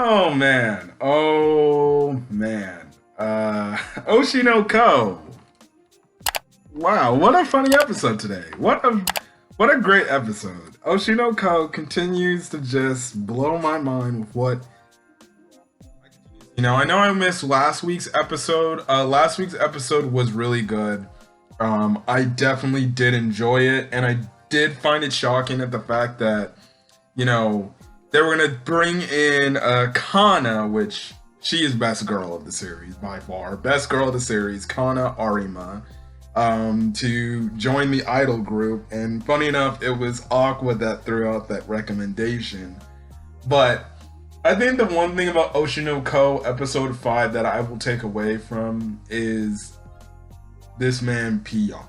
Oh man. Oh man. Oshi no Ko. Wow, what a funny episode today. What a great episode. Oshi no Ko continues to just blow my mind with what I know I missed last week's episode. Last week's episode was really good. I definitely did enjoy it, and I did find it shocking at the fact that, they were gonna bring in Kana, which she is best girl of the series by far. Best girl of the series, Kana Arima, to join the idol group. And funny enough, it was Aqua that threw out that recommendation. But I think the one thing about Oshi no Ko episode 5 that I will take away from is this man Pieyeon.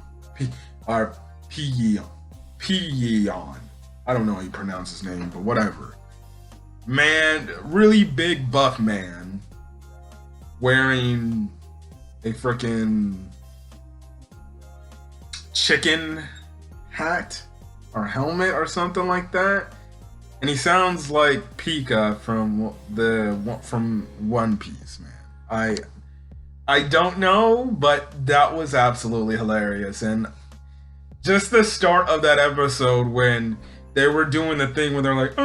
Pieyeon. I don't know how you pronounce his name, but whatever. Man, really big buff man wearing a freaking chicken hat or helmet or something like that. And he sounds like Pika from One Piece, man. I don't know, but that was absolutely hilarious. And just the start of that episode when they were doing the thing where they're like,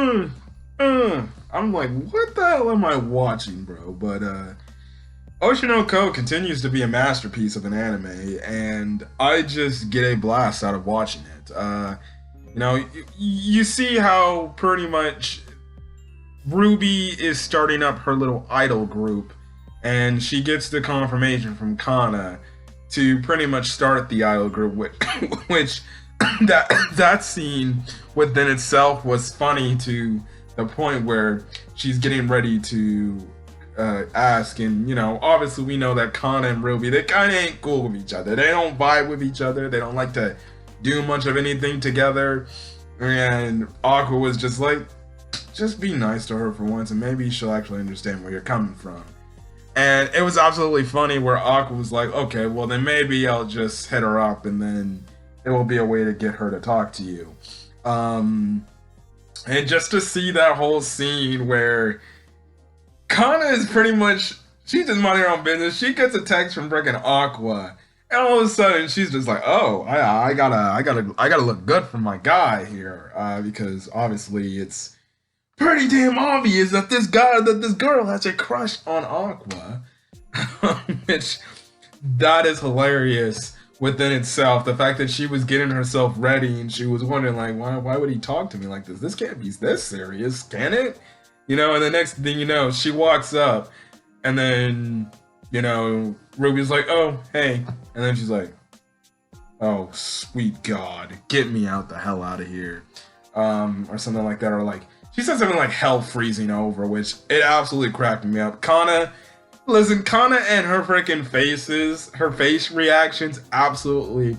I'm like, what the hell am I watching, bro? But Oshi no Ko continues to be a masterpiece of an anime, and I just get a blast out of watching it. You see how pretty much Ruby is starting up her little idol group, and she gets the confirmation from Kana to pretty much start the idol group, which that scene within itself was funny to the point where she's getting ready to ask, and obviously we know that Kana and Ruby, they kind of ain't cool with each other. They don't vibe with each other. They don't like to do much of anything together. And Aqua was just like, just be nice to her for once, and maybe she'll actually understand where you're coming from. And it was absolutely funny where Aqua was like, okay, well then maybe I'll just hit her up, and then it will be a way to get her to talk to you. And just to see that whole scene where Kana is pretty much, she's just minding her own business. She gets a text from freaking Aqua, and all of a sudden she's just like, oh, I gotta look good for my guy here, because obviously it's pretty damn obvious that this girl has a crush on Aqua, which that is hilarious within itself. The fact that she was getting herself ready and she was wondering like, why would he talk to me like this? This can't be this serious, can it? And the next thing you know, she walks up, and then Ruby's like, oh hey, and then she's like, oh sweet God, get me out the hell out of here, or something like that, or like she said something like hell freezing over, which it absolutely cracked me up. Kana and her freaking her face reactions absolutely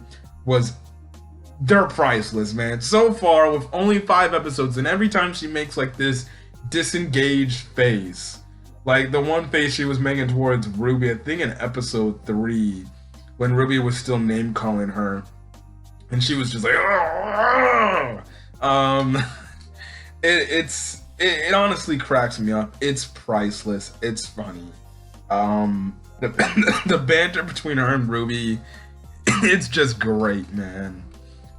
they're priceless, man. So far, with only 5 episodes, and every time she makes like this disengaged face, like the one face she was making towards Ruby, I think in episode 3, when Ruby was still name calling her, and she was just like, it honestly cracks me up. It's priceless. It's funny. The banter between her and Ruby, it's just great, man.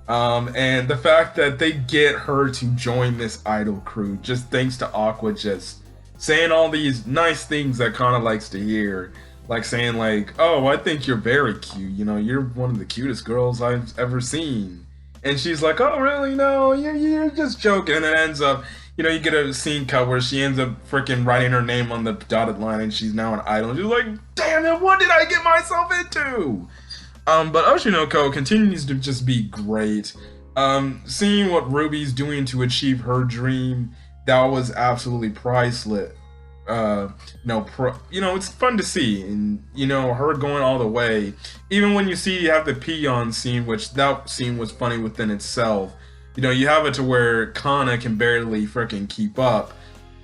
And the fact that they get her to join this idol crew just thanks to Aqua just saying all these nice things that Kana likes to hear, like saying like, oh, I think you're very cute, you're one of the cutest girls I've ever seen. And she's like, oh really? No, you're just joking. And it ends up, you get a scene cut where she ends up freaking writing her name on the dotted line, and she's now an idol. And she's like, damn it, what did I get myself into? But Oshi no Ko continues to just be great. Seeing what Ruby's doing to achieve her dream, that was absolutely priceless. It's fun to see, and her going all the way. Even when you have the Pieyeon scene, which that scene was funny within itself. You have it to where Kana can barely freaking keep up.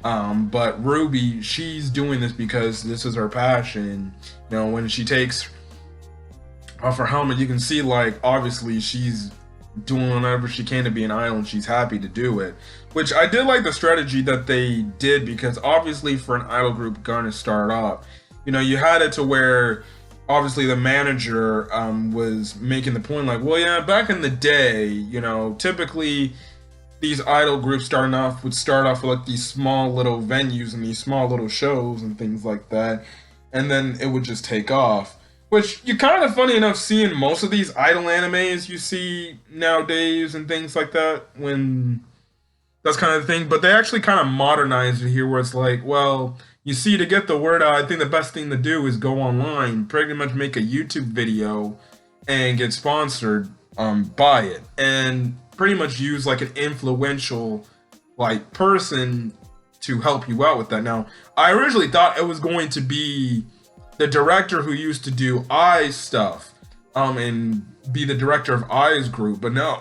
But Ruby, she's doing this because this is her passion. When she takes off her helmet, you can see like obviously she's doing whatever she can to be an idol, and she's happy to do it. Which I did like the strategy that they did, because obviously for an idol group going to start off, you know, you had it to where obviously the manager was making the point like, well, yeah, back in the day, you know, typically these idol groups would start off with like these small little venues and these small little shows and things like that, and then it would just take off. Which you kind of funny enough seeing most of these idol animes you see nowadays and things like that, when that's kind of the thing. But they actually kind of modernized it here, where it's like, well, you see, to get the word out, I think the best thing to do is go online, pretty much make a YouTube video and get sponsored by it, and pretty much use like an influential like person to help you out with that. Now, I originally thought it was going to be the director who used to do I's stuff, and be the director of I's group, but no,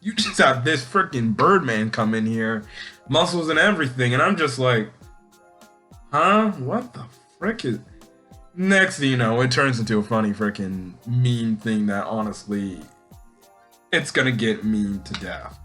you just have this freaking Birdman come in here, muscles and everything, and I'm just like, huh? What the frick is... Next thing you know, it turns into a funny freaking meme thing that honestly, it's gonna get meme to death.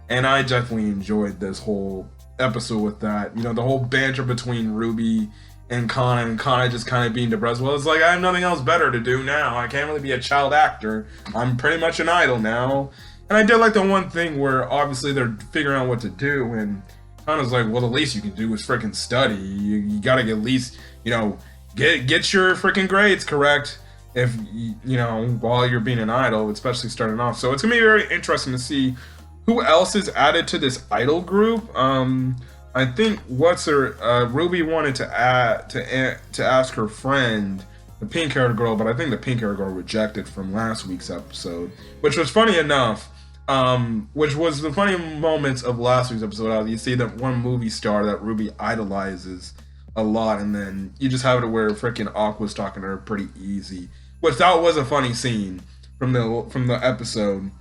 And I definitely enjoyed this whole episode with that. You know, the whole banter between Ruby and Kana just kind of being depressed. Well, it's like, I have nothing else better to do now. I can't really be a child actor. I'm pretty much an idol now. And I did like the one thing where obviously they're figuring out what to do, and Kana's like, well, the least you can do is freaking study. You gotta get at least, you know, get your freaking grades correct, if you know, while you're being an idol, especially starting off. So it's gonna be very interesting to see who else is added to this idol group. I think Ruby wanted to ask her friend, the pink-haired girl, but I think the pink-haired girl rejected from last week's episode, which was funny enough. Which was the funny moments of last week's episode. You see that one movie star that Ruby idolizes a lot, and then you just have it where freaking Aqua's talking to her pretty easy, which that was a funny scene from the episode,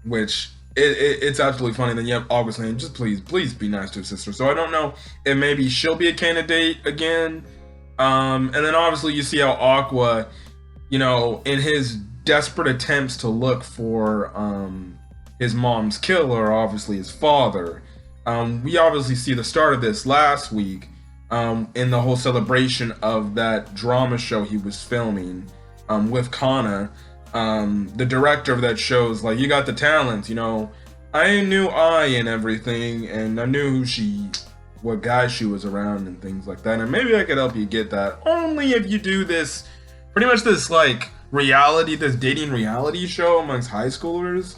which it's absolutely funny. Then you have Aqua saying, just please be nice to her sister. So I don't know if maybe she'll be a candidate again. And then obviously you see how Aqua, you know, in his desperate attempts to look for his mom's killer, obviously his father. We obviously see the start of this last week in the whole celebration of that drama show he was filming with Kana. The director of that show is like, you got the talents, you know. I knew and everything, and I knew what guy she was around and things like that, and maybe I could help you get that, only if you do this, pretty much this like this dating reality show amongst high schoolers,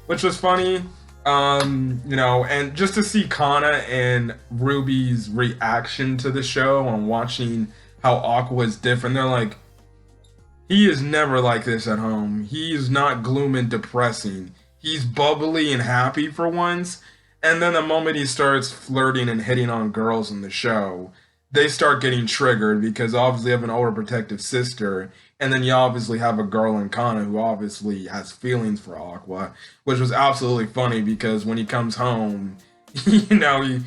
which was funny. You know, and just to see Kana and Ruby's reaction to the show and watching how Aqua is different, they're like, he is never like this at home. He's not gloom and depressing. He's bubbly and happy for once. And then the moment he starts flirting and hitting on girls in the show, they start getting triggered, because obviously you have an overprotective sister, and then you obviously have a girl in Kana who obviously has feelings for Aqua, which was absolutely funny, because when he comes home, you know,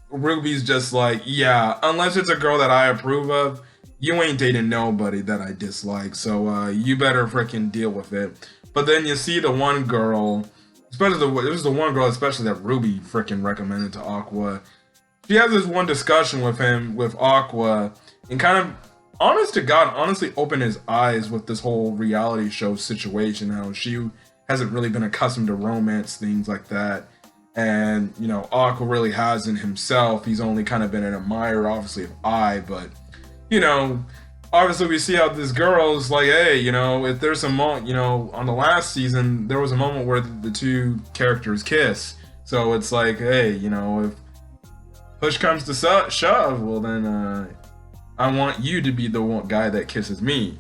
Ruby's just like, yeah, unless it's a girl that I approve of, you ain't dating nobody that I dislike, so you better freaking deal with it. But then you see the one girl, especially that Ruby freaking recommended to Aqua. She has this one discussion with Aqua, and kind of, honest to God, honestly opened his eyes with this whole reality show situation, how she hasn't really been accustomed to romance, things like that. And, you know, Aqua really hasn't himself. He's only kind of been an admirer, obviously, of but, you know, obviously we see how this girl is like, hey, you know, if there's a moment, you know, on the last season, there was a moment where the two characters kiss. So it's like, hey, you know, if push comes to shove, well then, I want you to be the one guy that kisses me,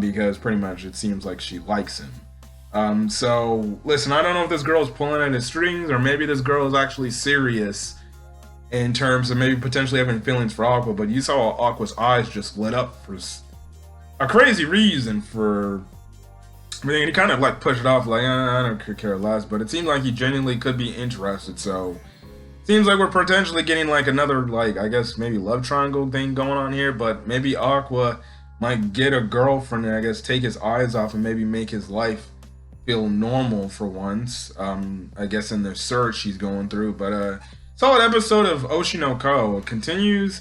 because pretty much it seems like she likes him. So listen, I don't know if this girl is pulling at his strings, or maybe this girl is actually serious in terms of maybe potentially having feelings for Aqua, but you saw Aqua's eyes just lit up for a crazy reason for everything, and he kind of like pushed it off like, I don't care less, but it seemed like he genuinely could be interested. So seems like we're potentially getting like another, like, I guess maybe love triangle thing going on here, but maybe Aqua might get a girlfriend and I guess take his eyes off and maybe make his life feel normal for once. I guess in the search she's going through, but solid episode of Oshi No Ko. It continues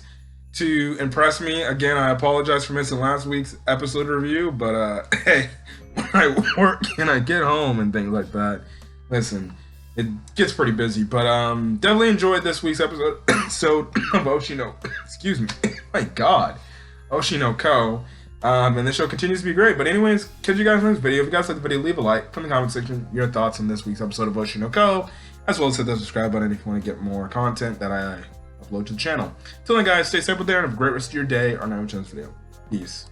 to impress me. Again, I apologize for missing last week's episode review, but hey, when I work and I get home and things like that, listen, it gets pretty busy. But definitely enjoyed this week's episode of Oshi No. Excuse me. My God, Oshi No Ko. And the show continues to be great. But anyways, catch you guys in this video. If you guys like the video, leave a like. Put in the comment section your thoughts on this week's episode of Oshi No Ko, as well as hit the subscribe button if you want to get more content that I upload to the channel. Till then, guys, stay safe out there and have a great rest of your day or night watching this video. Peace.